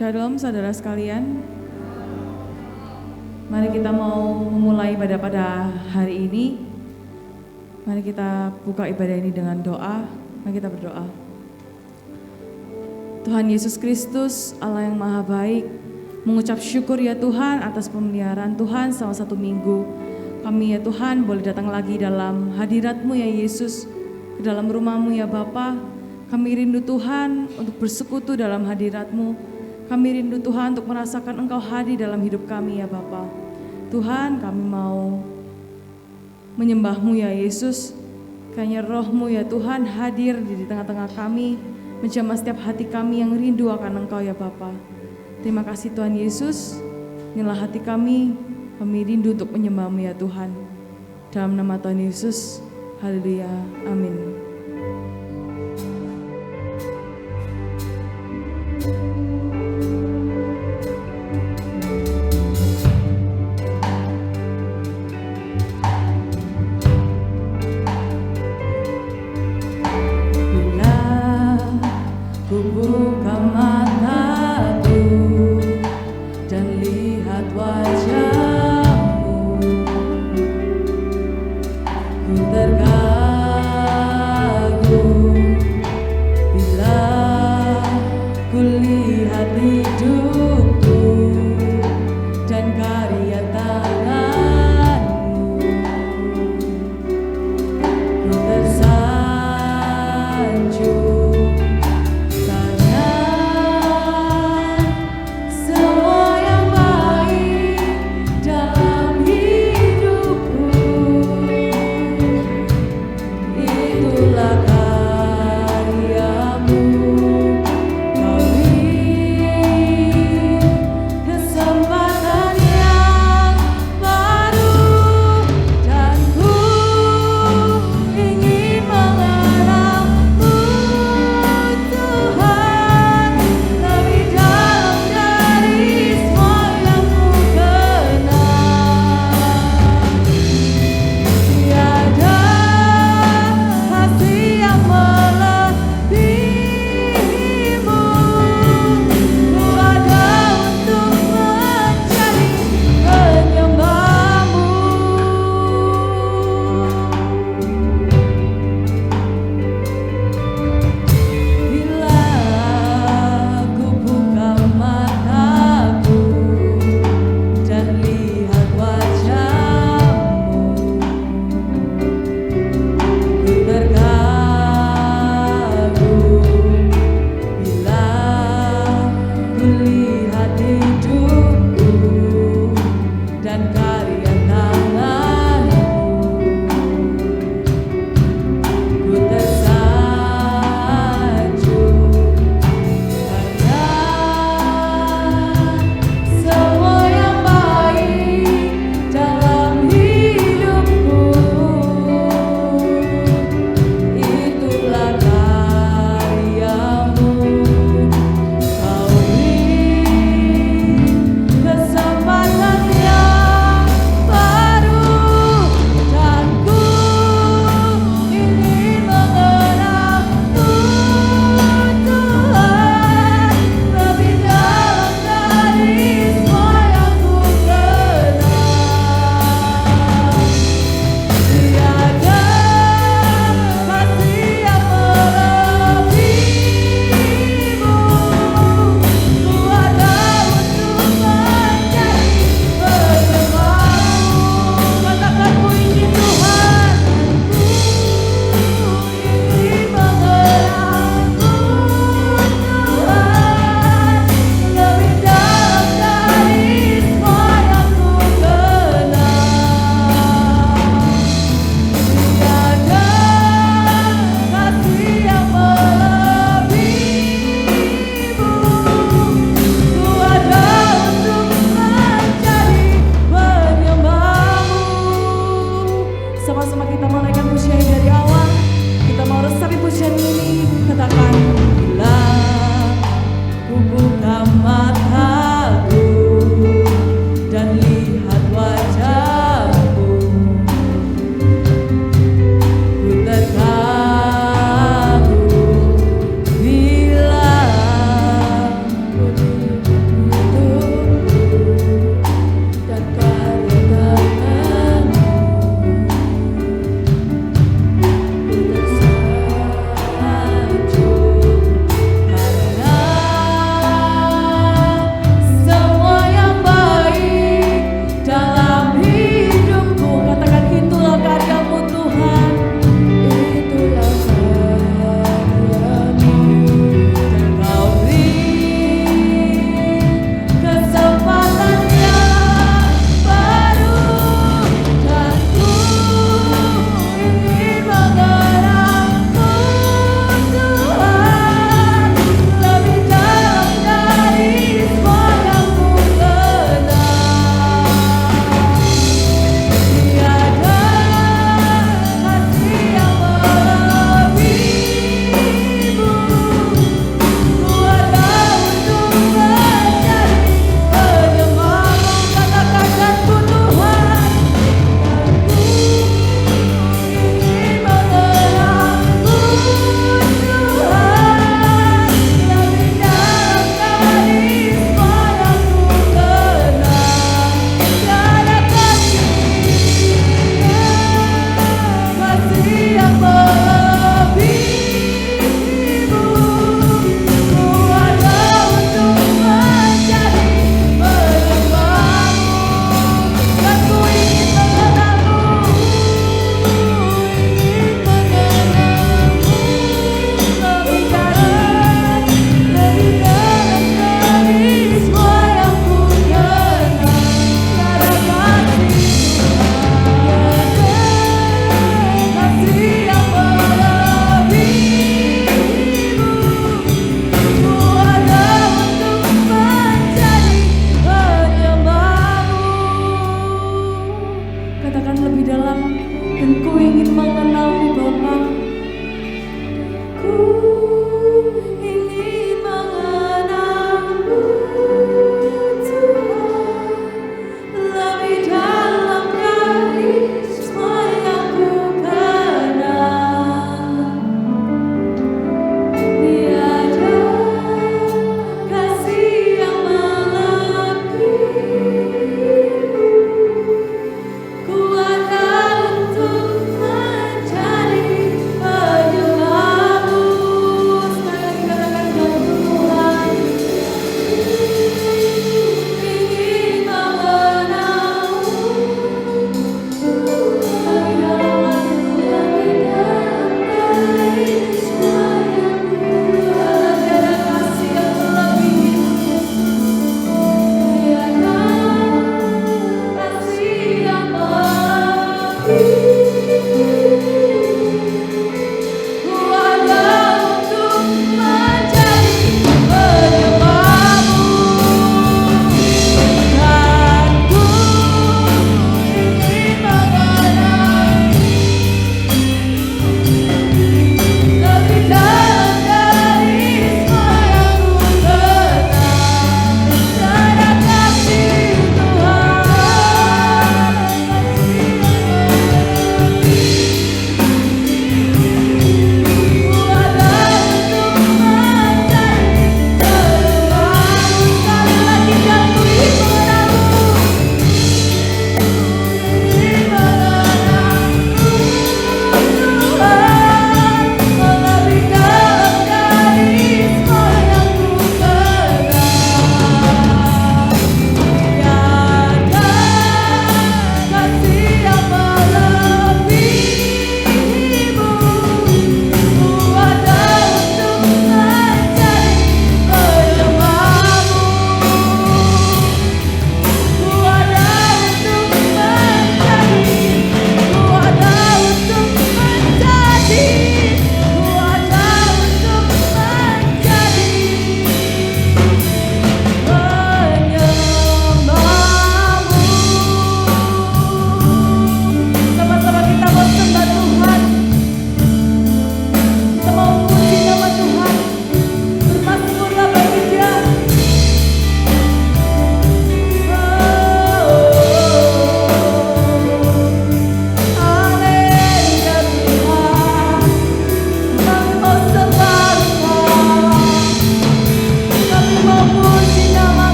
Shalom saudara sekalian. Mari kita mau memulai ibadah pada hari ini. Mari kita buka ibadah ini dengan doa. Mari kita berdoa. Tuhan Yesus Kristus, Allah yang maha baik, mengucap syukur ya Tuhan atas pemeliharaan Tuhan selama 1 minggu. Kami ya Tuhan boleh datang lagi dalam hadirat-Mu ya Yesus, ke dalam rumah-Mu ya Bapa. Kami rindu Tuhan untuk bersekutu dalam hadirat-Mu. Kami rindu Tuhan untuk merasakan Engkau hadir dalam hidup kami ya Bapa. Tuhan, kami mau menyembah-Mu ya Yesus. Kiranya Roh-Mu ya Tuhan hadir di tengah-tengah kami, menjamah setiap hati kami yang rindu akan Engkau ya Bapa. Terima kasih Tuhan Yesus. Inilah hati kami rindu untuk menyembah-Mu ya Tuhan. Dalam nama Tuhan Yesus, haleluya, amin.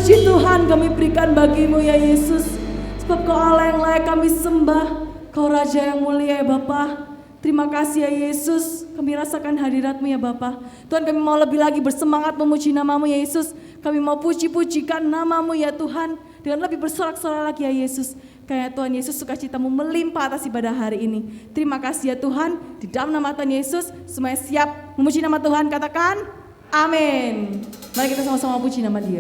puji Tuhan kami berikan bagi-Mu ya Yesus. Sebab Kau Allah yang layak kami sembah, Kau Raja yang mulia ya Bapa. Terima kasih ya Yesus, kami rasakan hadirat-Mu ya Bapa. Tuhan, kami mau lebih lagi bersemangat memuji nama-Mu ya Yesus. Kami mau puji-pujikan nama-Mu ya Tuhan, dengan lebih bersorak-sorak lagi ya Yesus. Kayak Tuhan Yesus, sukacita-Mu melimpah atas ibadah hari ini. Terima kasih ya Tuhan, di dalam nama Tuhan Yesus semuanya siap memuji nama Tuhan, katakan amin. Mari kita sama-sama puji nama Dia.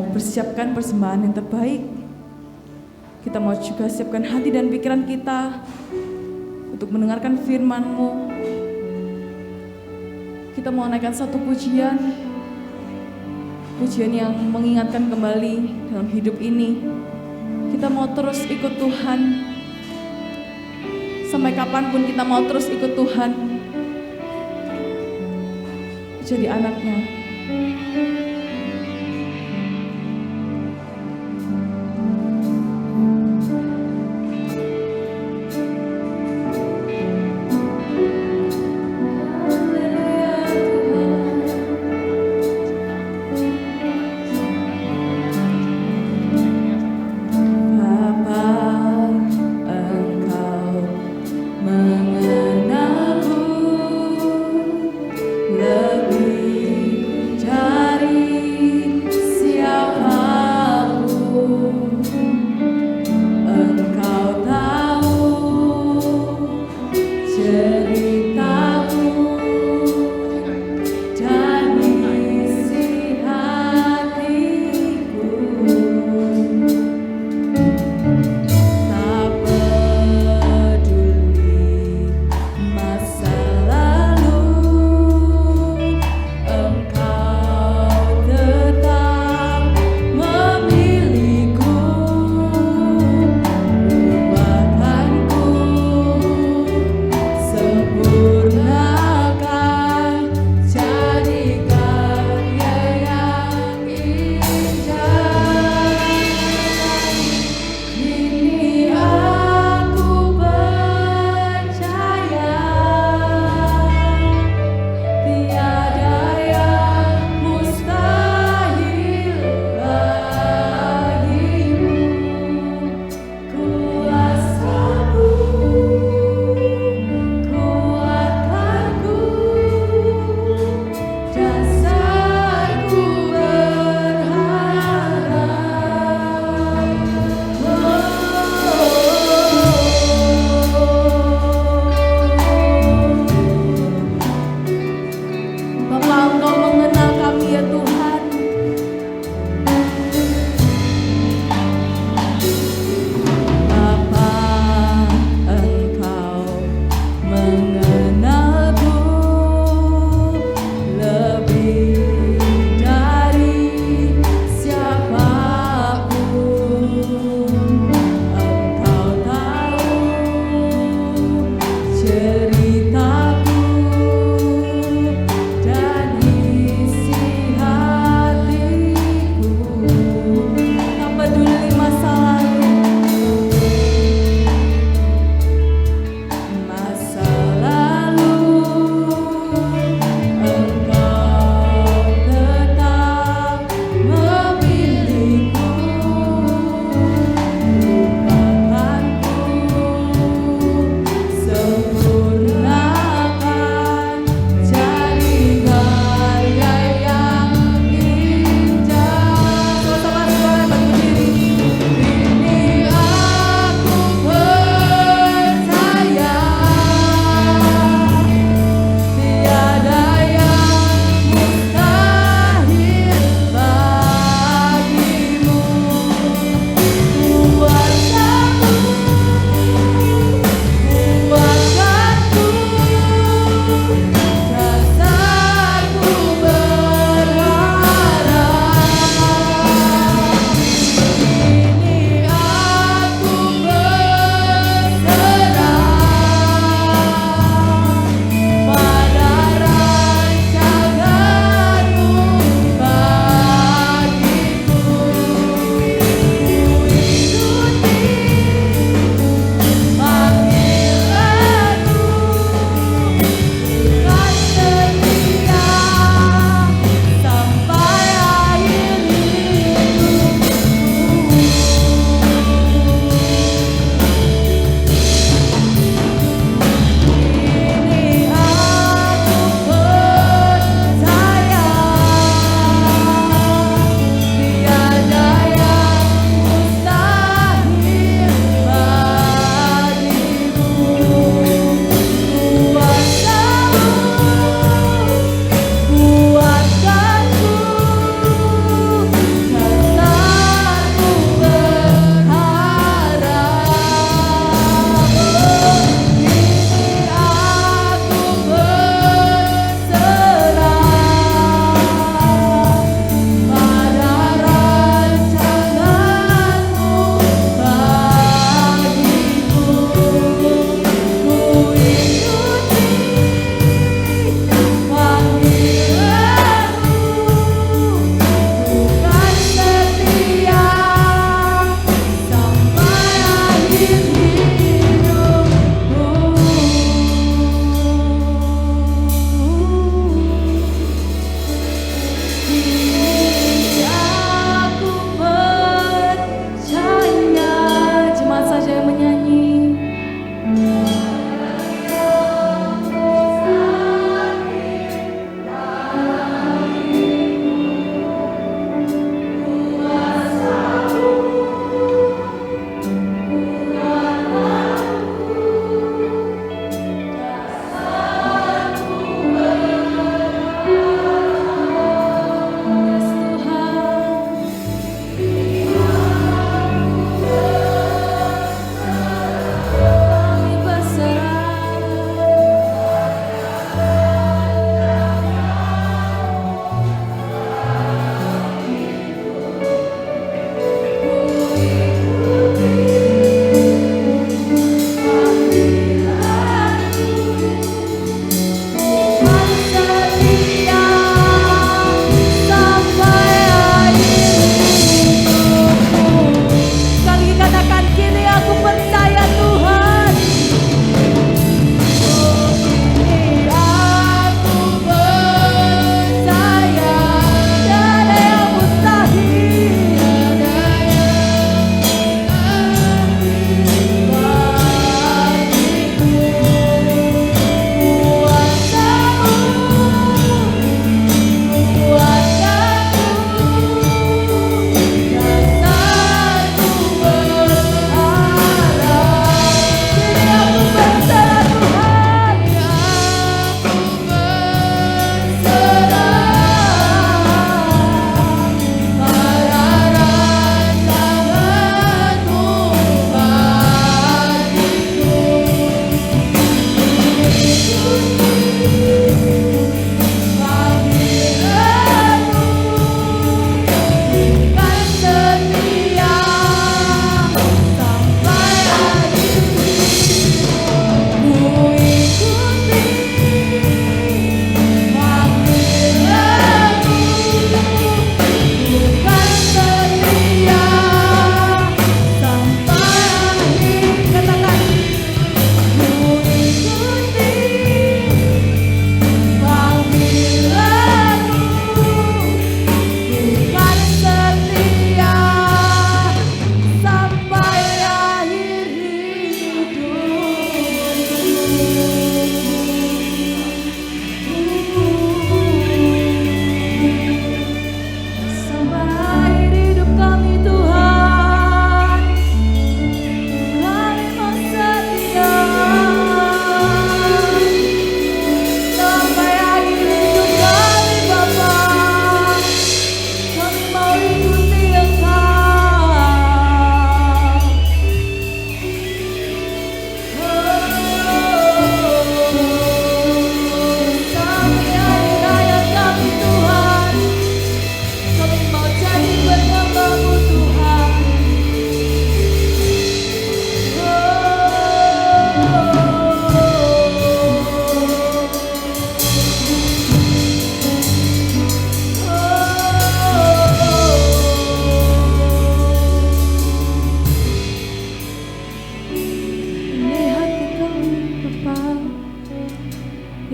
Persiapkan persembahan yang terbaik. Kita mau juga siapkan hati dan pikiran kita untuk mendengarkan firman-Mu. Kita mau naikkan satu pujian yang mengingatkan kembali dalam hidup ini. Kita mau terus ikut Tuhan. Sampai kapanpun kita mau terus ikut Tuhan. Jadi anaknya.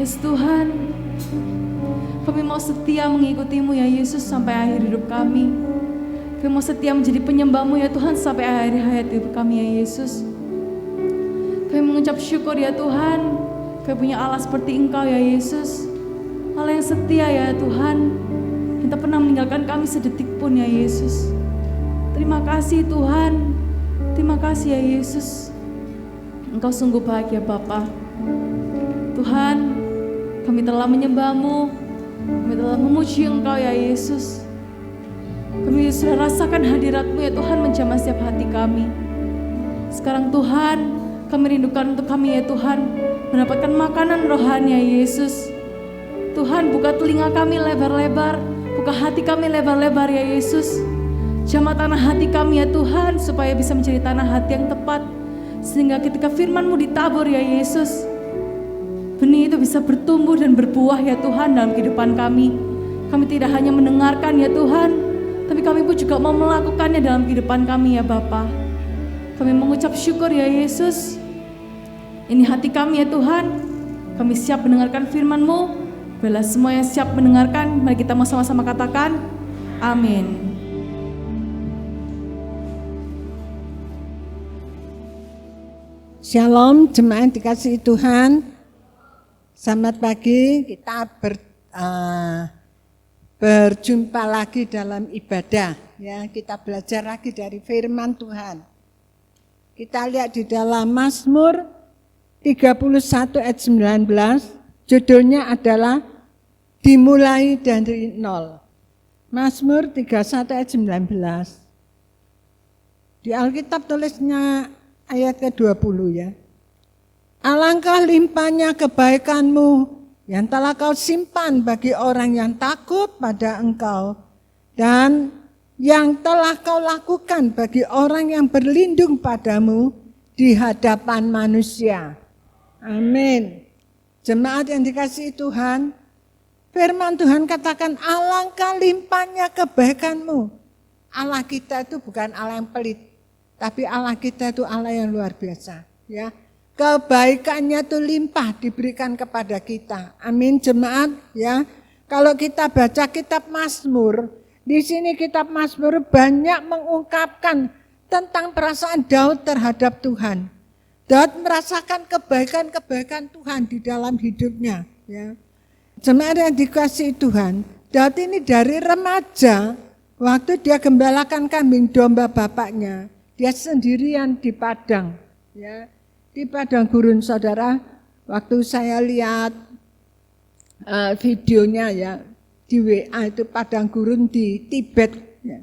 Yes Tuhan, kami mau setia mengikuti-Mu ya Yesus sampai akhir hidup kami. Kami mau setia menjadi penyembah-Mu ya Tuhan sampai akhir hayat hidup kami ya Yesus. Kami mengucap syukur ya Tuhan, kami punya Allah seperti Engkau ya Yesus, Allah yang setia ya Tuhan, yang tak pernah meninggalkan kami sedetik pun ya Yesus. Terima kasih Tuhan, terima kasih ya Yesus. Engkau sungguh baik ya Bapa. Tuhan, kami telah menyembah-Mu, kami telah memuji Engkau ya Yesus. Kami sudah rasakan hadirat-Mu ya Tuhan menjamah setiap hati kami. Sekarang Tuhan, kami rindukan untuk kami ya Tuhan mendapatkan makanan rohani ya Yesus. Tuhan, buka telinga kami lebar-lebar, buka hati kami lebar-lebar ya Yesus. Jamah tanah hati kami ya Tuhan supaya bisa menjadi tanah hati yang tepat, sehingga ketika firman-Mu ditabur ya Yesus, benih itu bisa bertumbuh dan berbuah ya Tuhan dalam kehidupan kami. Kami tidak hanya mendengarkan ya Tuhan, tapi kami pun juga mau melakukannya dalam kehidupan kami ya Bapa. Kami mengucap syukur ya Yesus. Ini hati kami ya Tuhan. Kami siap mendengarkan firman-Mu. Bila semua yang siap mendengarkan, mari kita mau sama-sama katakan, amin. Shalom, jemaat dikasihi Tuhan. Selamat pagi, kita berjumpa lagi dalam ibadah. Ya, kita belajar lagi dari firman Tuhan. Kita lihat di dalam Mazmur 31 ayat 19, judulnya adalah dimulai dari nol. Mazmur 31 ayat 19. Di Alkitab tulisnya ayat ke-20 ya. Alangkah limpahnya kebaikan-Mu yang telah Kau simpan bagi orang yang takut pada Engkau, dan yang telah Kau lakukan bagi orang yang berlindung padamu di hadapan manusia. Amin. Jemaat yang dikasihi Tuhan, firman Tuhan katakan alangkah limpahnya kebaikan-Mu. Allah kita itu bukan Allah yang pelit, tapi Allah kita itu Allah yang luar biasa. Ya, kebaikannya itu limpah diberikan kepada kita. Amin jemaat. Ya, kalau kita baca kitab Mazmur, di sini kitab Mazmur banyak mengungkapkan tentang perasaan Daud terhadap Tuhan. Daud merasakan kebaikan-kebaikan Tuhan di dalam hidupnya. Ya. Jemaat yang dikasihi Tuhan, Daud ini dari remaja, waktu dia gembalakan kambing domba bapaknya, dia sendirian di padang. Ya. Di padang gurun saudara, waktu saya lihat videonya ya, di WA itu padang gurun di Tibet, ya.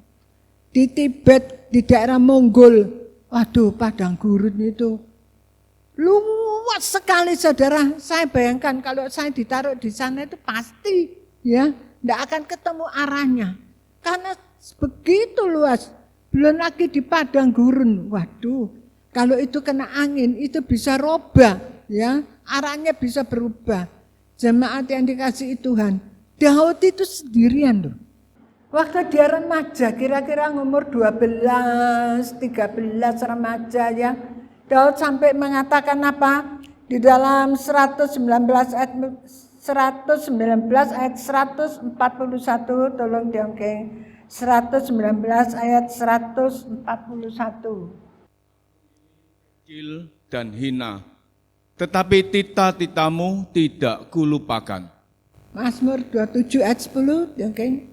Di Tibet, di daerah Mongol. Waduh, padang gurun itu luas sekali saudara. Saya bayangkan kalau saya ditaruh di sana itu pasti ya tidak akan ketemu arahnya, karena begitu luas. Belum lagi di padang gurun. Waduh, kalau itu kena angin itu bisa robah ya, arahnya bisa berubah. Jemaat yang dikasihi Tuhan, Daud itu sendirian loh. Waktu dia remaja, kira-kira umur 12, 13 remaja ya. Daud sampai mengatakan apa? Di dalam 119 ayat 141, tolong diongkeng. 119 ayat 141. Kecil dan hina, tetapi tita-titamu tidak kulupakan. Mazmur 27 ayat 10, diongkeng.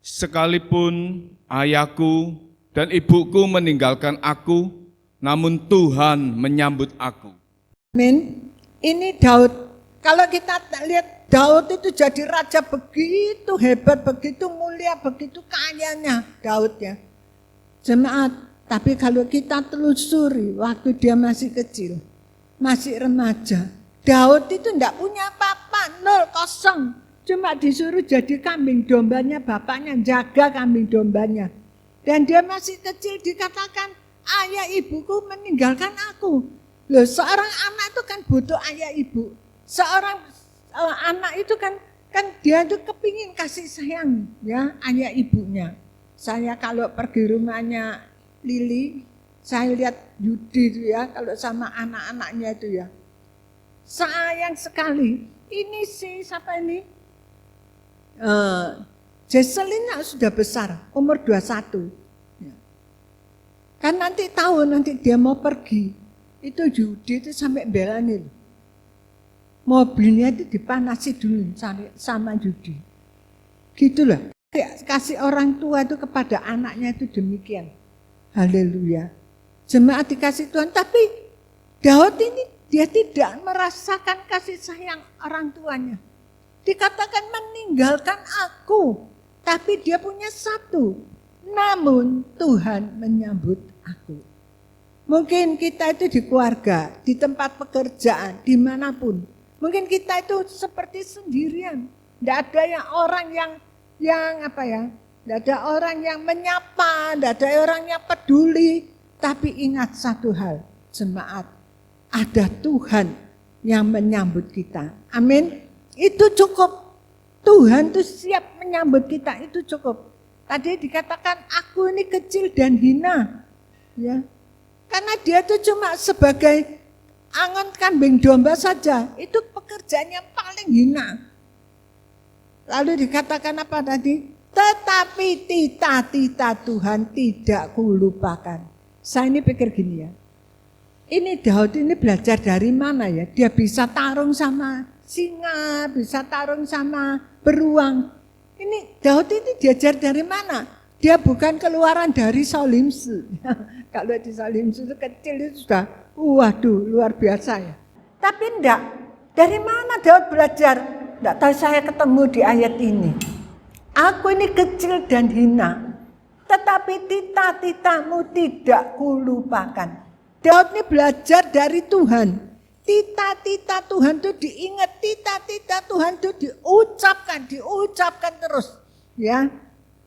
Sekalipun ayahku dan ibuku meninggalkan aku, namun Tuhan menyambut aku. Amin. Ini Daud. Kalau kita lihat Daud itu jadi raja begitu hebat, begitu mulia, begitu kayanya Daud ya. Jemaat, tapi kalau kita telusuri waktu dia masih kecil, masih remaja, Daud itu enggak punya apa-apa, 0. Cuma disuruh jadi kambing dombanya bapaknya, jaga kambing dombanya. Dan dia masih kecil dikatakan, ayah ibuku meninggalkan aku. Loh, seorang anak itu kan butuh ayah ibu. Seorang anak itu kan dia tuh kepingin kasih sayang ya ayah ibunya. Saya kalau pergi rumahnya Lili, saya lihat Yudi itu ya, kalau sama anak-anaknya itu ya, sayang sekali. ini siapa ini? Jesselina sudah besar, umur 21. Ya. Kan nanti tahu nanti dia mau pergi, itu Yudi itu sampai belani loh. Mobilnya itu dipanasi dulu sama Yudi. Gitu loh. Kasih orang tua itu kepada anaknya itu demikian. Haleluya. Jemaat dikasih Tuhan, tapi Daud ini dia tidak merasakan kasih sayang orang tuanya. Dikatakan meninggalkan aku, tapi dia punya satu. Namun Tuhan menyambut aku. Mungkin kita itu di keluarga, di tempat pekerjaan, dimanapun. Mungkin kita itu seperti sendirian. Tidak ada orang yang tidak ada orang yang menyapa, tidak ada orang yang peduli. Tapi ingat satu hal, jemaat, ada Tuhan yang menyambut kita. Amin. Itu cukup. Tuhan itu siap menyambut kita, itu cukup. Tadi dikatakan aku ini kecil dan hina. Ya. Karena dia itu cuma sebagai angon kambing domba saja. Itu pekerjaan yang paling hina. Lalu dikatakan apa tadi? Tetapi tita-tita Tuhan tidak kulupakan. Saya ini pikir gini ya. Ini Daud ini belajar dari mana ya? Dia bisa tarung sama singa, bisa tarung sama beruang. Ini Daud ini diajar dari mana? Dia bukan keluaran dari Saulimse. Kalau di Saulimse itu kecil itu sudah, waduh luar biasa ya. Tapi enggak, dari mana Daud belajar? Enggak tahu, saya ketemu di ayat ini. Aku ini kecil dan hina, tetapi tita-titamu tidak kulupakan. Daud ini belajar dari Tuhan. Tita-tita Tuhan itu diingat, tita-tita Tuhan itu diucapkan terus. Ya,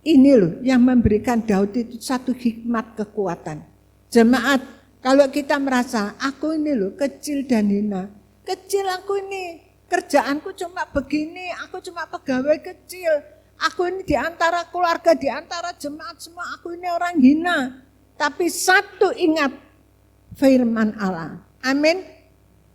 ini loh yang memberikan Daud itu satu hikmat kekuatan. Jemaat, kalau kita merasa aku ini loh kecil dan hina, kecil aku ini, kerjaanku cuma begini, aku cuma pegawai kecil, aku ini di antara keluarga, di antara jemaat semua, aku ini orang hina. Tapi satu ingat, firman Allah. Amin.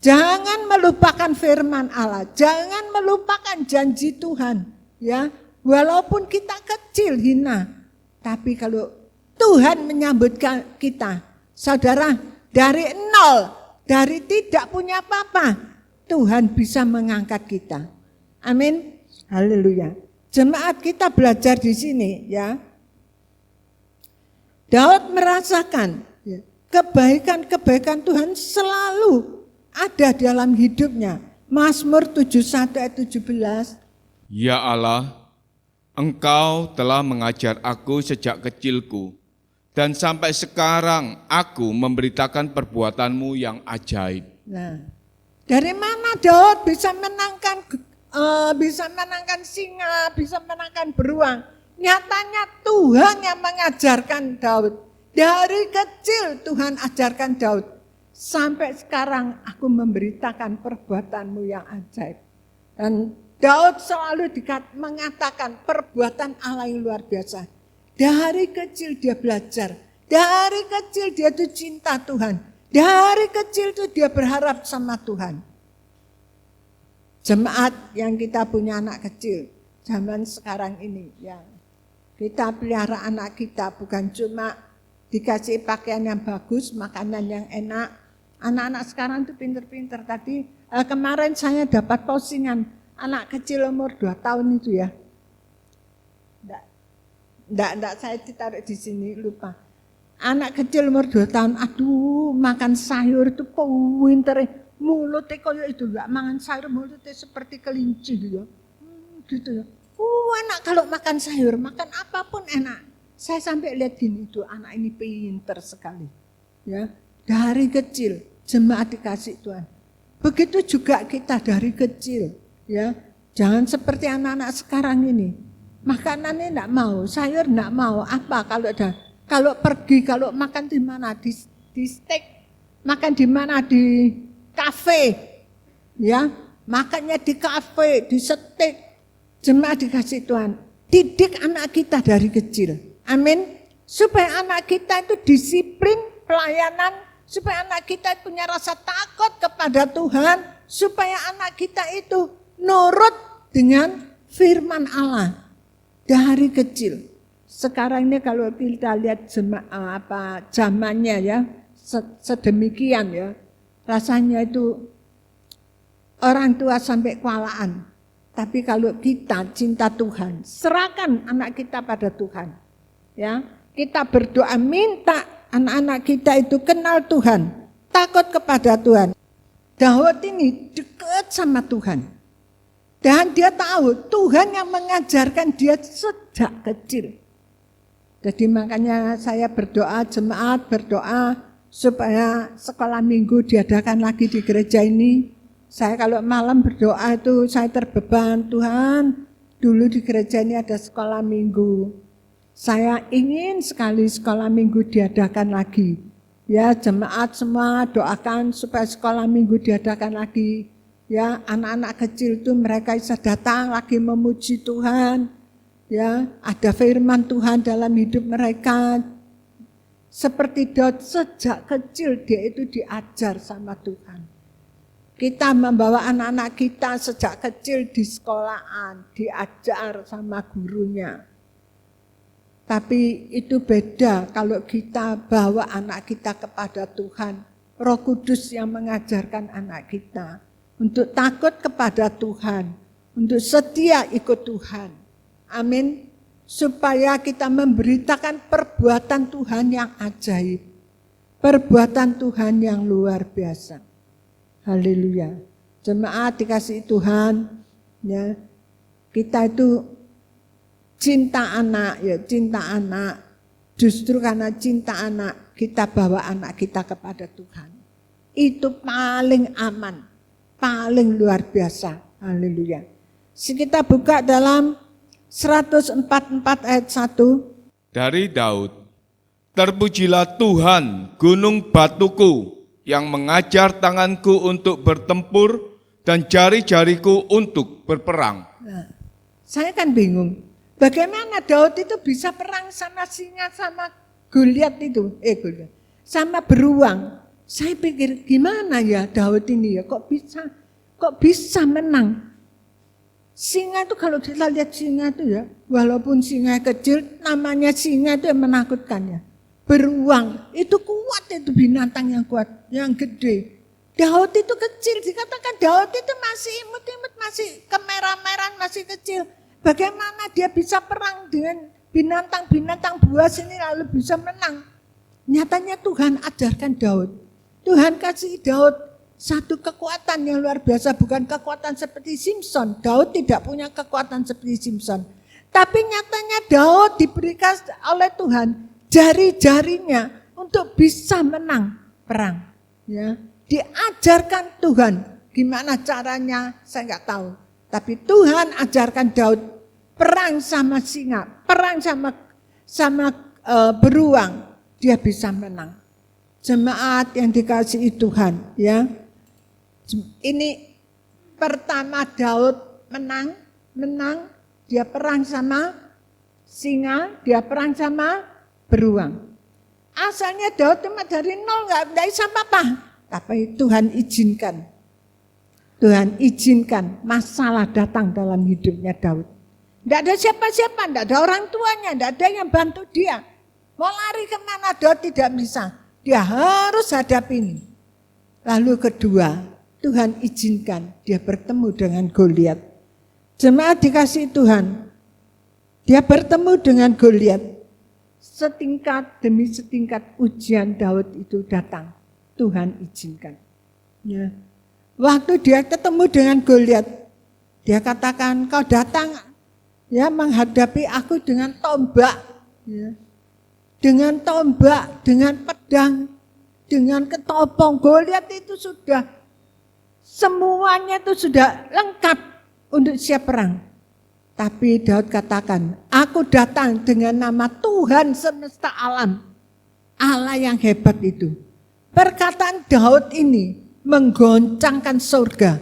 Jangan melupakan firman Allah, jangan melupakan janji Tuhan. Ya, walaupun kita kecil, hina, tapi kalau Tuhan menyambut kita, saudara, dari nol, dari tidak punya apa-apa, Tuhan bisa mengangkat kita. Amin. Haleluya. Jemaat, kita belajar di sini ya. Daud merasakan ya, kebaikan-kebaikan Tuhan selalu ada dalam hidupnya. Mazmur 71 ayat 17. Ya Allah, Engkau telah mengajar aku sejak kecilku, dan sampai sekarang aku memberitakan perbuatanmu yang ajaib. Nah, dari mana Daud bisa menangkan singa, bisa menangkan beruang? Nyatanya Tuhan yang mengajarkan Daud. Dari kecil Tuhan ajarkan Daud. Sampai sekarang aku memberitakan perbuatanmu yang ajaib. Dan Daud selalu mengatakan perbuatan Allah yang luar biasa. Dari kecil dia belajar. Dari kecil dia tuh cinta Tuhan. Dari kecil tuh dia berharap sama Tuhan. Jemaat yang kita punya anak kecil zaman sekarang ini, ya, kita pelihara anak kita bukan cuma dikasih pakaian yang bagus, makanan yang enak. Anak-anak sekarang itu pinter-pinter. Tadi kemarin saya dapat postingan anak kecil umur 2 tahun itu ya. Enggak saya ditaruh di sini, lupa. Anak kecil umur 2 tahun, aduh makan sayur itu pinter. Mulutnya kayak itu, enggak makan sayur, mulutnya seperti kelinci gitu. Gitu ya. Anak kalau makan sayur, makan apapun enak. Saya sampai lihat gini, itu anak ini pinter sekali. Ya, dari kecil. Jemaat dikasih Tuhan. Begitu juga kita dari kecil, ya. Jangan seperti anak-anak sekarang ini. Makanannya enggak mau, sayur enggak mau. Apa kalau pergi, kalau makan di mana? Di steak. Makan di mana? Di kafe. Ya, makannya di kafe, di steak. Jemaat dikasih Tuhan. Didik anak kita dari kecil. Amin. Supaya anak kita itu disiplin pelayanan, supaya anak kita punya rasa takut kepada Tuhan, supaya anak kita itu nurut dengan firman Allah dari kecil. Sekarang ini kalau kita lihat zamannya ya, sedemikian ya, rasanya itu orang tua sampai kewalahan. Tapi kalau kita cinta Tuhan, serahkan anak kita pada Tuhan. Ya, kita berdoa minta anak-anak kita itu kenal Tuhan, takut kepada Tuhan. Daud ini dekat sama Tuhan. Dan dia tahu Tuhan yang mengajarkan dia sejak kecil. Jadi makanya saya berdoa, jemaat berdoa supaya sekolah minggu diadakan lagi di gereja ini. Saya kalau malam berdoa itu saya terbeban, Tuhan dulu di gereja ini ada sekolah minggu. Saya ingin sekali sekolah minggu diadakan lagi. Ya jemaat semua doakan supaya sekolah minggu diadakan lagi. Ya anak-anak kecil itu mereka bisa datang lagi memuji Tuhan. Ya ada firman Tuhan dalam hidup mereka. Seperti Daud sejak kecil dia itu diajar sama Tuhan. Kita membawa anak-anak kita sejak kecil di sekolahan, diajar sama gurunya. Tapi itu beda kalau kita bawa anak kita kepada Tuhan. Roh Kudus yang mengajarkan anak kita untuk takut kepada Tuhan, untuk setia ikut Tuhan. Amin. Supaya kita memberitakan perbuatan Tuhan yang ajaib, perbuatan Tuhan yang luar biasa. Haleluya. Jemaat dikasih Tuhan, ya. Kita itu cinta anak, ya, cinta anak. Justru karena cinta anak, kita bawa anak kita kepada Tuhan. Itu paling aman, paling luar biasa. Haleluya. Kita buka dalam 144 ayat 1. Dari Daud, terpujilah Tuhan gunung batuku, yang mengajar tanganku untuk bertempur dan jari-jariku untuk berperang. Nah, saya kan bingung, bagaimana Daud itu bisa perang sama singa, sama Goliat itu, sama beruang. Saya pikir gimana ya Daud ini ya, kok bisa menang? Singa itu kalau kita lihat singa itu ya, walaupun singa kecil, namanya singa itu yang menakutkan ya. Beruang, itu kuat, itu binatang yang kuat, yang gede. Daud itu kecil, dikatakan Daud itu masih imut-imut, masih kemerah-merahan, masih kecil. Bagaimana dia bisa perang dengan binatang-binatang buas ini lalu bisa menang? Nyatanya Tuhan ajarkan Daud. Tuhan kasih Daud satu kekuatan yang luar biasa, bukan kekuatan seperti Simpson. Daud tidak punya kekuatan seperti Simpson. Tapi nyatanya Daud diberikan oleh Tuhan jari-jarinya untuk bisa menang perang. Ya, diajarkan Tuhan. Gimana caranya saya nggak tahu. Tapi Tuhan ajarkan Daud perang sama singa, perang sama beruang, dia bisa menang. Jemaat yang dikasihi Tuhan, ya. Ini pertama Daud menang, dia perang sama singa, dia perang sama beruang. Asalnya Daud cuma dari nol, nggak bisa apa-apa. Tapi Tuhan izinkan masalah datang dalam hidupnya Daud. Tidak ada siapa-siapa, tidak ada orang tuanya, tidak ada yang bantu dia. Mau lari kemana Daud tidak bisa. Dia harus hadapi ini. Lalu kedua, Tuhan izinkan dia bertemu dengan Goliat. Jemaat dikasih Tuhan, dia bertemu dengan Goliat. Setingkat demi setingkat ujian Daud itu datang. Tuhan izinkan. Ya. Waktu dia ketemu dengan Goliat, dia katakan, kau datang ya menghadapi aku dengan tombak. Ya. Dengan tombak, dengan pedang, dengan ketopong. Goliat itu sudah, semuanya itu sudah lengkap untuk siap perang. Tapi Daud katakan, aku datang dengan nama Tuhan semesta alam. Allah yang hebat itu. Perkataan Daud ini menggoncangkan surga.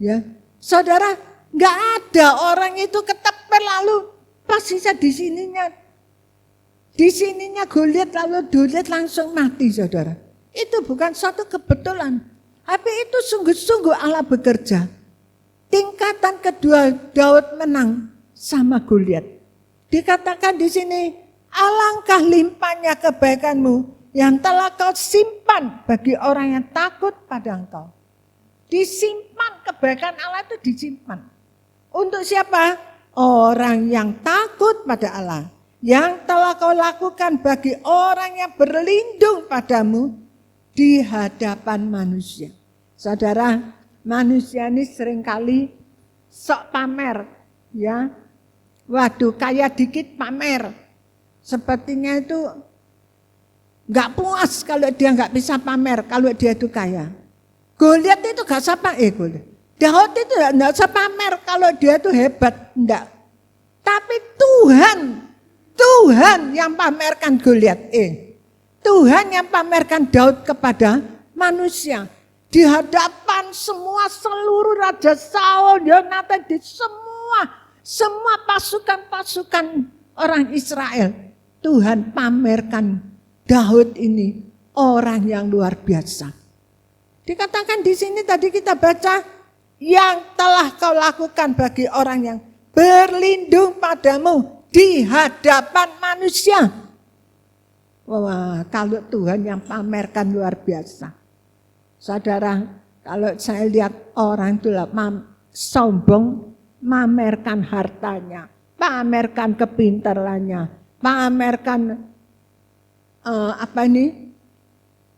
Ya, saudara, nggak ada orang itu ketepel lalu pas bisa di sininya Goliat lalu Goliat langsung mati, saudara. Itu bukan suatu kebetulan, tapi itu sungguh-sungguh Allah bekerja. tingkatan kedua Daud menang sama Goliat. Dikatakan di sini, alangkah limpahnya kebaikanmu yang telah kau simpan bagi orang yang takut pada engkau. Disimpan, kebaikan Allah itu disimpan. Untuk siapa? Orang yang takut pada Allah. Yang telah kau lakukan bagi orang yang berlindung padamu di hadapan manusia. Saudara, manusia ini seringkali sok pamer, ya. Waduh, kaya dikit pamer. Sepertinya itu nggak puas kalau dia nggak bisa pamer, kalau dia itu kaya. Goliat itu nggak usah pamer, Daud itu nggak usah pamer kalau dia itu hebat, enggak. Tapi Tuhan yang pamerkan Goliat. Tuhan yang pamerkan Daud kepada manusia. Di hadapan seluruh Raja Saul, Yonatan, di semua pasukan-pasukan orang Israel. Tuhan pamerkan Daud ini orang yang luar biasa. Dikatakan di sini tadi kita baca, yang telah kau lakukan bagi orang yang berlindung padamu di hadapan manusia. Wah, kalau Tuhan yang pamerkan luar biasa. Saudara, kalau saya lihat orang itu sombong, pamerkan hartanya, pamerkan kepintarannya, pamerkan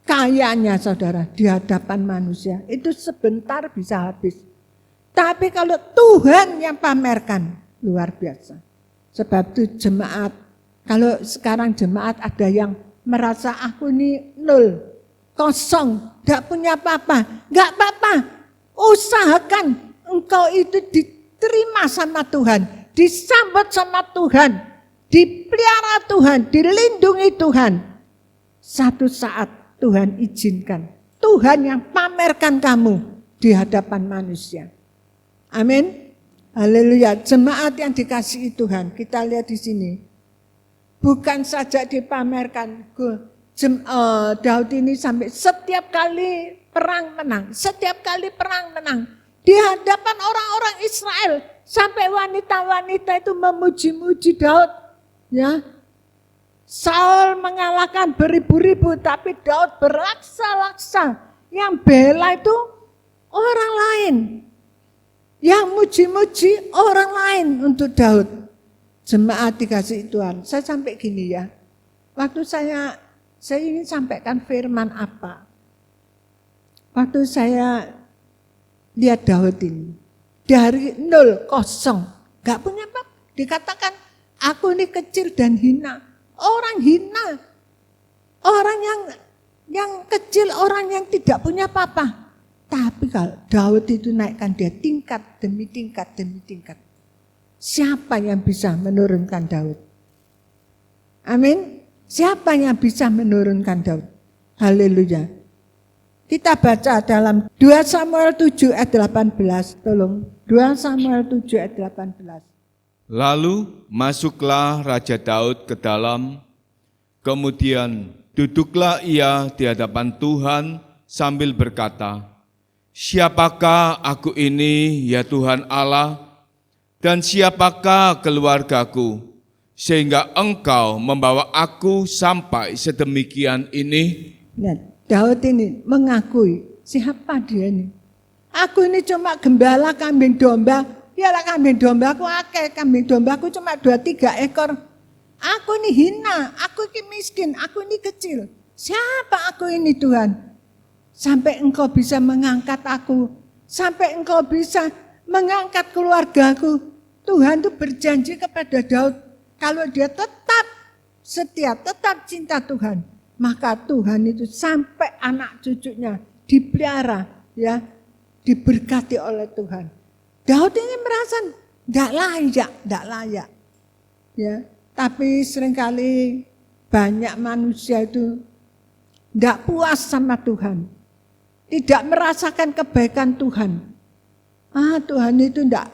kayanya, saudara, di hadapan manusia. Itu sebentar bisa habis. Tapi kalau Tuhan yang pamerkan, luar biasa. Sebab itu jemaat, kalau sekarang jemaat ada yang merasa aku ini nol, kosong, gak punya apa-apa. Gak apa-apa, usahakan engkau itu diterima sama Tuhan, disambut sama Tuhan, dipelihara Tuhan, dilindungi Tuhan. Satu saat Tuhan izinkan, Tuhan yang pamerkan kamu di hadapan manusia. Amin. Haleluya. Jemaat yang dikasihi Tuhan, kita lihat di sini. Bukan saja dipamerkan, Daud ini sampai setiap kali perang menang, setiap kali perang menang di hadapan orang-orang Israel, sampai wanita-wanita itu memuji-muji Daud. Ya, Saul mengalahkan beribu-ribu, tapi Daud berlaksa-laksa. Yang bela itu orang lain. Yang muji-muji orang lain untuk Daud. Jemaat dikasih Tuhan. Saya sampai gini ya. Waktu saya ingin sampaikan firman apa. Waktu saya lihat Daud ini. Dari 0, kosong. Gak punya apa. Dikatakan, aku ini kecil dan hina. Orang hina. Orang yang kecil, orang yang tidak punya apa-apa. Tapi kalau Daud itu naikkan dia tingkat demi tingkat demi tingkat. Siapa yang bisa menurunkan Daud? Amin. Siapa yang bisa menurunkan Daud? Haleluya. Kita baca dalam 2 Samuel 7 ayat 18. Tolong. 2 Samuel 7 ayat 18. Lalu masuklah Raja Daud ke dalam, kemudian duduklah ia di hadapan Tuhan sambil berkata, siapakah aku ini ya Tuhan Allah, dan siapakah keluargaku, sehingga engkau membawa aku sampai sedemikian ini? Nah, Daud ini mengakui, siapa dia ini? Aku ini cuma gembala kambing domba, ya lah kambing domba aku akeh, kambing domba aku cuma 2-3 ekor. Aku ini hina, aku ini miskin, aku ini kecil. Siapa aku ini Tuhan? Sampai engkau bisa mengangkat aku, sampai engkau bisa mengangkat keluargaku. Tuhan itu berjanji kepada Daud, kalau dia tetap setia, tetap cinta Tuhan, maka Tuhan itu sampai anak cucunya dipelihara, ya, diberkati oleh Tuhan. Daud ini merasa tidak layak, ya. Tapi seringkali banyak manusia itu tidak puas sama Tuhan. Tidak merasakan kebaikan Tuhan. Tuhan itu tidak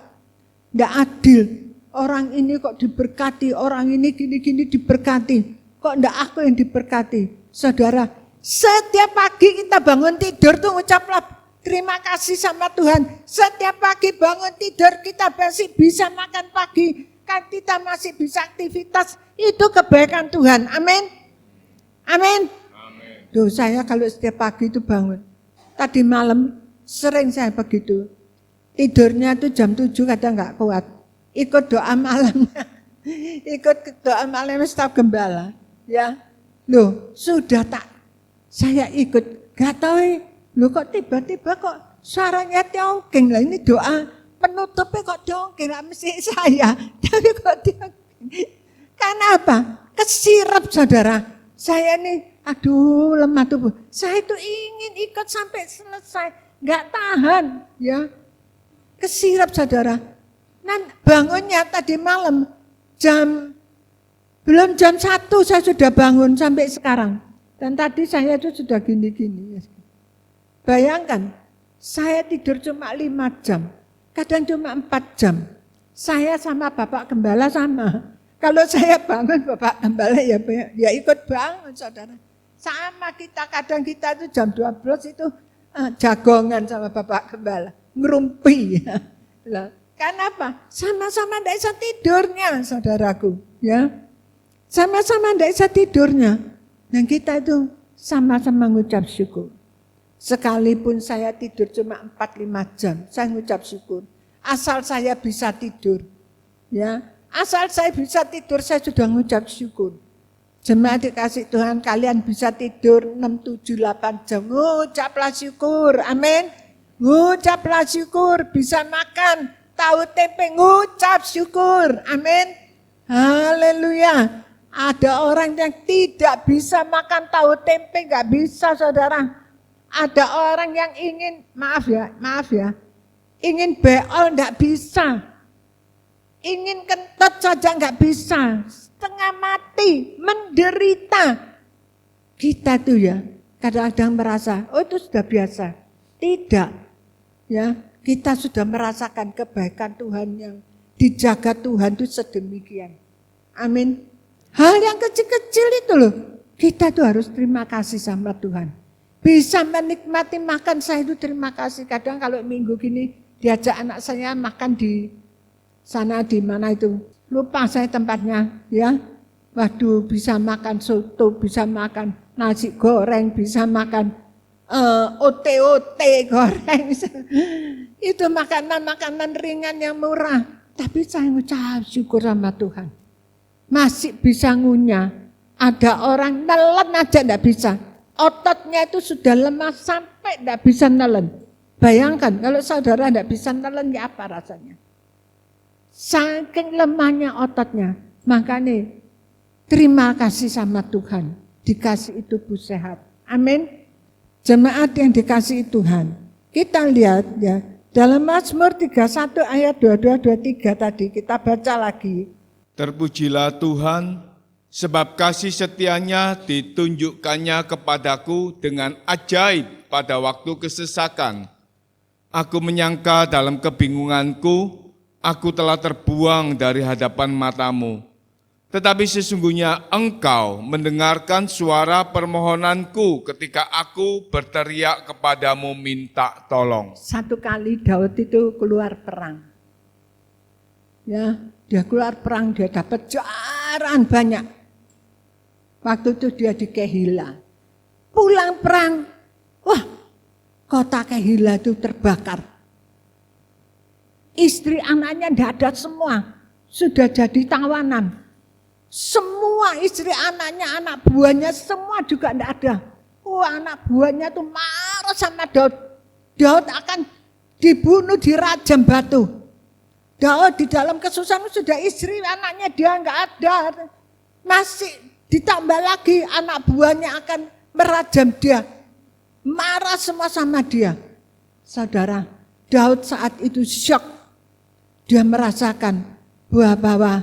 adil. Orang ini kok diberkati, orang ini gini-gini diberkati. Kok tidak aku yang diberkati? Saudara, setiap pagi kita bangun tidur tuh ngucaplah terima kasih sama Tuhan. Setiap pagi bangun tidur kita masih bisa makan pagi, kan kita masih bisa aktivitas, itu kebaikan Tuhan. Amin. Amin. Duh, saya kalau setiap pagi itu bangun, tadi malam sering saya begitu, tidurnya tuh jam 7 kadang nggak kuat, ikut doa malam, ikut doa malam staf gembala, ya, loh sudah tak, saya ikut, gak tahu, loh kok tiba-tiba kok suaranya tiongking lah, ini doa penutupnya kok tiongking, lah mesti saya, tapi kok tiongking, karena apa? Kesirap saudara, saya nih, aduh lemah tubuh, saya itu ingin ikut sampai selesai, nggak tahan, ya, kesirap saudara. Nah bangunnya tadi malam belum jam 1 saya sudah bangun sampai sekarang. Dan tadi saya itu sudah gini-gini. Bayangkan, saya tidur cuma 5 jam, kadang cuma 4 jam. Saya sama Bapak Gembala sama. Kalau saya bangun Bapak Gembala ya ikut bangun saudara. Sama kita, kadang kita itu jam 12 itu jagongan sama Bapak Gembala, ngerumpi. Karena apa? Sama-sama tidak bisa tidurnya saudaraku. Ya, sama-sama tidak bisa tidurnya. Dan kita itu sama-sama mengucap syukur. Sekalipun saya tidur cuma 4-5 jam, saya mengucap syukur. Asal saya bisa tidur. Ya, asal saya bisa tidur, saya sudah mengucap syukur. Jemaat dikasih Tuhan, kalian bisa tidur 6, 7, 8 jam. Ucaplah syukur, amin. Ucaplah syukur, bisa makan tahu tempe, ngucap syukur, amin. Haleluya. Ada orang yang tidak bisa makan tahu tempe, gak bisa saudara. Ada orang yang ingin, maaf ya, ingin beol gak bisa. Ingin kentut saja gak bisa. Setengah mati, menderita. Kita tuh ya, kadang-kadang merasa, oh itu sudah biasa. Tidak, ya. Kita sudah merasakan kebaikan Tuhan yang dijaga Tuhan itu sedemikian. Amin. Hal yang kecil-kecil itu loh, kita tuh harus terima kasih sama Tuhan. Bisa menikmati makan, saya itu terima kasih. Kadang kalau minggu gini diajak anak saya makan di sana, di mana itu, lupa saya tempatnya, ya. Waduh, bisa makan soto, bisa makan nasi goreng, bisa makan ote-ote goreng. Itu makanan-makanan ringan yang murah. Tapi saya ngucap syukur sama Tuhan. Masih bisa ngunyah. Ada orang nelen aja enggak bisa. Ototnya itu sudah lemah sampai enggak bisa nelen. Bayangkan kalau saudara enggak bisa nelen, ya apa rasanya? Saking lemahnya ototnya. Makanya terima kasih sama Tuhan. Dikasih tubuh sehat. Amin. Jemaat yang dikasihi Tuhan, kita lihat ya, dalam Mazmur 31 ayat 22-23 tadi kita baca lagi. Terpujilah Tuhan, sebab kasih setianya ditunjukkannya kepadaku dengan ajaib pada waktu kesesakan. Aku menyangka dalam kebingunganku, aku telah terbuang dari hadapan matamu. Tetapi sesungguhnya Engkau mendengarkan suara permohonanku ketika aku berteriak kepadamu minta tolong. Satu kali Daud itu keluar perang. Ya, dia keluar perang, dia dapat jaran banyak. Waktu itu dia di Kehila. Pulang perang, wah, kota Kehila itu terbakar. Istri anaknya tidak ada semua, sudah jadi tawanan. Semua istri anaknya, anak buahnya semua juga tidak ada. Wah, anak buahnya tuh marah sama Daud. Daud akan dibunuh, dirajam batu. Daud di dalam kesusahan sudah istri anaknya dia enggak ada. Masih ditambah lagi anak buahnya akan merajam dia. Marah semua sama dia. Saudara, Daud saat itu syok. Dia merasakan bahwa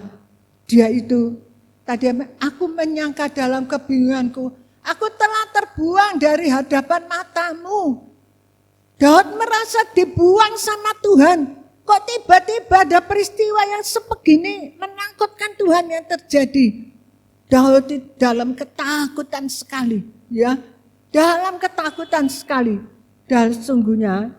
dia itu tadi, aku menyangka dalam kebingunganku, aku telah terbuang dari hadapan matamu. Daud merasa dibuang sama Tuhan. Kok tiba-tiba ada peristiwa yang sebegini menakutkan Tuhan yang terjadi. Daud dalam ketakutan sekali, ya, dalam ketakutan sekali. dan sesungguhnya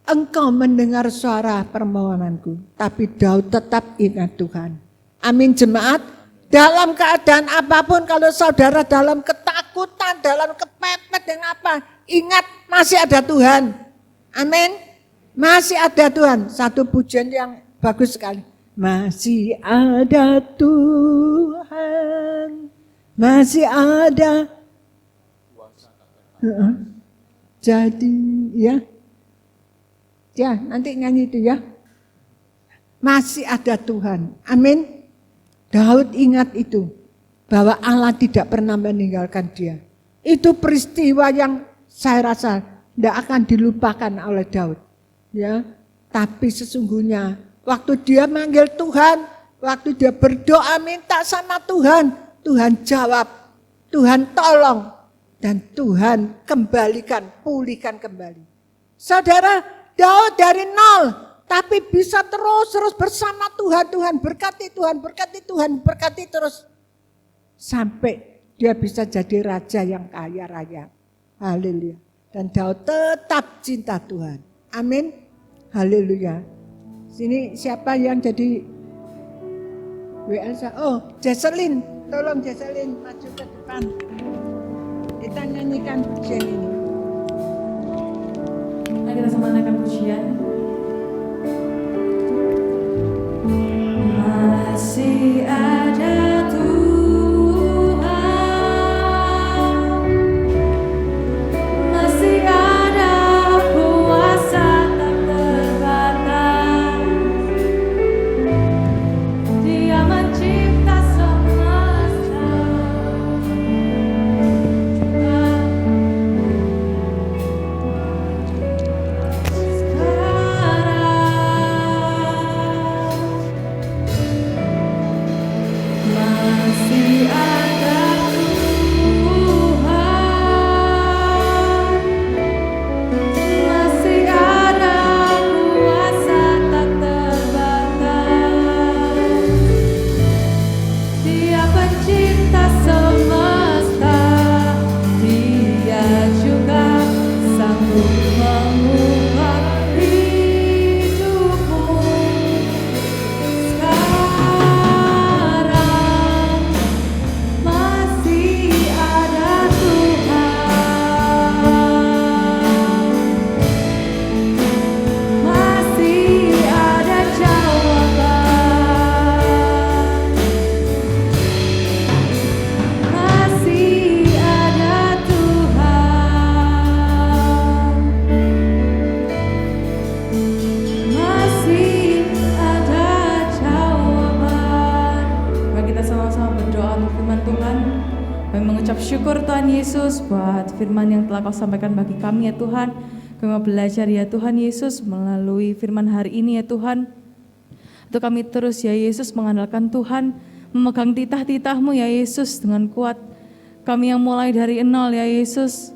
Engkau mendengar suara permohonanku. Tapi Daud tetap ingat Tuhan. Amin jemaat. Dalam keadaan apapun, kalau saudara dalam ketakutan, dalam kepepet dan apa, ingat masih ada Tuhan. Amin. Masih ada Tuhan. Satu pujian yang bagus sekali. Masih ada Tuhan. Masih ada. Jadi ya. Ya, nanti nyanyi itu ya. Masih ada Tuhan. Amin. Daud ingat itu. Bahwa Allah tidak pernah meninggalkan dia. Itu peristiwa yang saya rasa tidak akan dilupakan oleh Daud. Ya, tapi sesungguhnya waktu dia manggil Tuhan, waktu dia berdoa minta sama Tuhan, Tuhan jawab, Tuhan tolong, dan Tuhan kembalikan, pulihkan kembali. Saudara, Daud dari nol, tapi bisa terus bersama Tuhan, Tuhan berkati, Tuhan berkati, Tuhan berkati terus. Sampai dia bisa jadi raja yang kaya raya. Haleluya. Dan Daud tetap cinta Tuhan. Amin. Haleluya. Sini siapa yang jadi WL? Oh, Jesselyn. Tolong Jesselyn maju ke depan. Kita nyanyikan pujian ini. Mari kita semanakan pujian. Masih ada syukur Tuhan Yesus buat firman yang telah Kau sampaikan bagi kami ya Tuhan. Kami mau belajar ya Tuhan Yesus melalui firman hari ini ya Tuhan. Untuk kami terus ya Yesus mengandalkan Tuhan, memegang titah-titah-Mu ya Yesus dengan kuat. Kami yang mulai dari nol ya Yesus,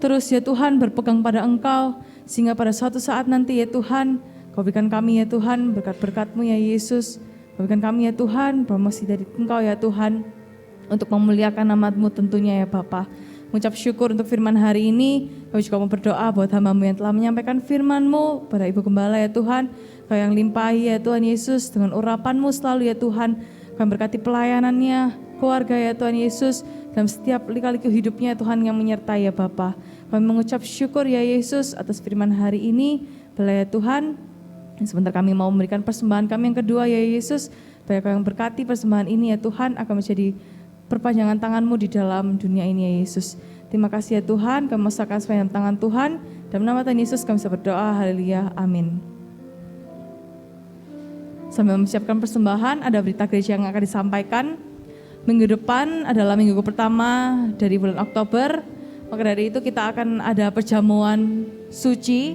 terus ya Tuhan berpegang pada Engkau, sehingga pada suatu saat nanti ya Tuhan, Kau berikan kami ya Tuhan berkat-berkat-Mu ya Yesus. Kau berikan kami ya Tuhan promosi dari Engkau ya Tuhan, untuk memuliakan nama-Mu tentunya ya Bapa. Mengucap syukur untuk firman hari ini. Kami juga mau berdoa buat hamba-Mu yang telah menyampaikan firman-Mu, pada Ibu Gembala ya Tuhan. Kau yang limpahi ya Tuhan Yesus dengan urapan-Mu selalu ya Tuhan. Kami berkati pelayanannya, keluarga ya Tuhan Yesus, dalam setiap lika-liku hidupnya Tuhan yang menyertai ya Bapa. Kami mengucap syukur ya Yesus atas firman hari ini. Bela ya Tuhan. Sebentar kami mau memberikan persembahan kami yang kedua ya Yesus. Supaya Kau yang berkati persembahan ini ya Tuhan akan menjadi perpanjangan tangan-Mu di dalam dunia ini ya Yesus. Terima kasih ya Tuhan, kami serahkan semuanya dalam tangan Tuhan. Dalam nama Tuhan Yesus kami bisa berdoa, haleluya, amin. Sambil mempersiapkan persembahan, ada berita gereja yang akan disampaikan. Minggu depan adalah minggu pertama dari bulan Oktober. Maka dari itu kita akan ada perjamuan suci.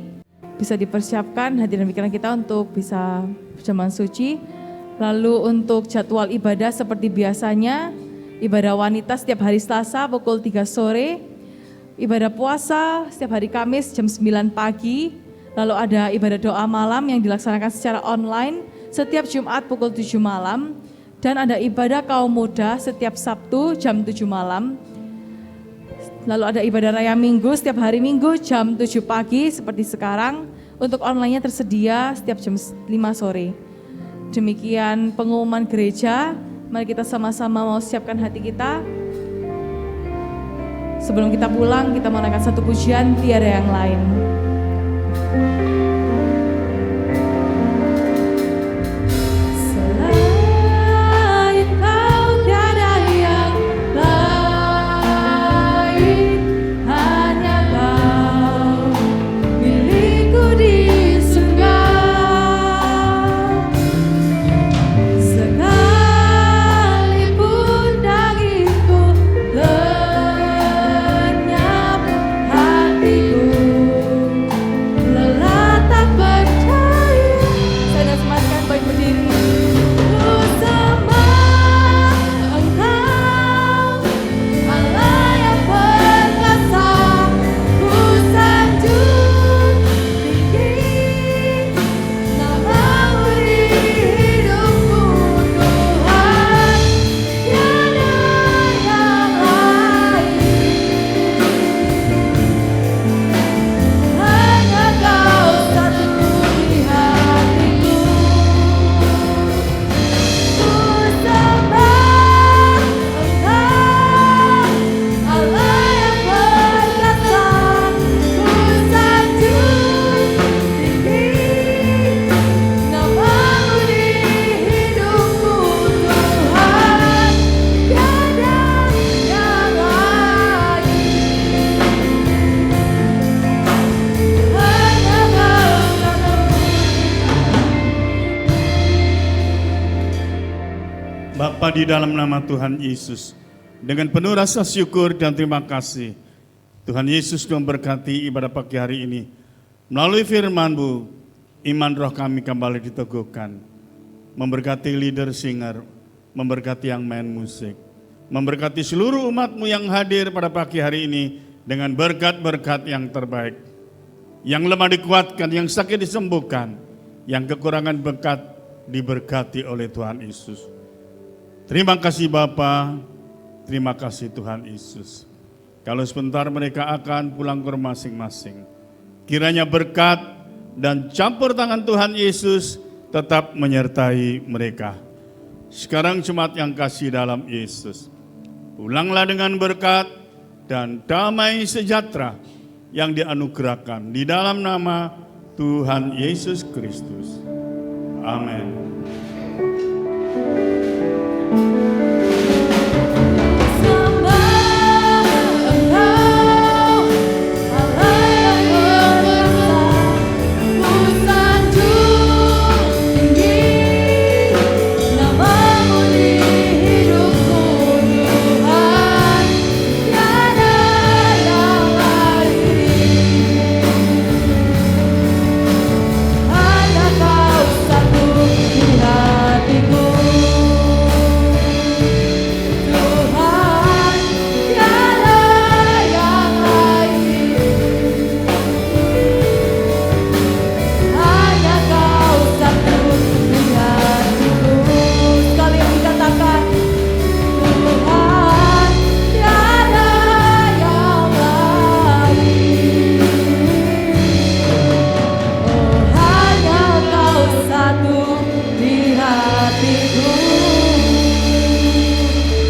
Bisa dipersiapkan hati dan pikiran kita untuk bisa perjamuan suci. Lalu untuk jadwal ibadah seperti biasanya, ibadah wanita setiap hari Selasa pukul 3 sore, ibadah puasa setiap hari Kamis jam 9 pagi, lalu ada ibadah doa malam yang dilaksanakan secara online setiap Jumat pukul 7 malam, dan ada ibadah kaum muda setiap Sabtu jam 7 malam. Lalu ada ibadah raya Minggu setiap hari Minggu jam 7 pagi seperti sekarang. Untuk online-nya tersedia setiap jam 5 sore. Demikian pengumuman gereja. Mari kita sama-sama mau siapkan hati kita. Sebelum kita pulang, kita mau naikkan satu pujian, tiada yang lain. Selain kau tiada yang lain, hanya kau milikku di surga. Sekalipun dagingku lenyap, hatiku lelah tak percaya. Saya sematkan baik berdiri. Ku sembah Engkau, Allah yang perkasa. Ku sanjung tinggi namamu di hidupku, Tuhan. Tiada yang lain, hanya Kau satu di hatiku. Ku sembah Engkau, Allah yang perkasa. Ku sanjung tinggi namamu di hidupku, Tuhan. Tiada yang lain, hanya Kau satu. Bapa, di dalam nama Tuhan Yesus, dengan penuh rasa syukur dan terima kasih, Tuhan Yesus memberkati ibadah pagi hari ini. Melalui firman-Mu, iman roh kami kembali diteguhkan. Memberkati leader singer, memberkati yang main musik, memberkati seluruh umat-Mu yang hadir pada pagi hari ini dengan berkat-berkat yang terbaik. Yang lemah dikuatkan, yang sakit disembuhkan, yang kekurangan berkat diberkati oleh Tuhan Yesus. Terima kasih Bapa, terima kasih Tuhan Yesus. Kalau sebentar mereka akan pulang ke rumah masing-masing, kiranya berkat dan campur tangan Tuhan Yesus tetap menyertai mereka. Sekarang jemaat yang kasih dalam Yesus, pulanglah dengan berkat dan damai sejahtera yang dianugerahkan di dalam nama Tuhan Yesus Kristus. Amin.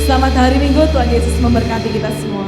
Selamat hari Minggu, Tuhan Yesus memberkati kita semua.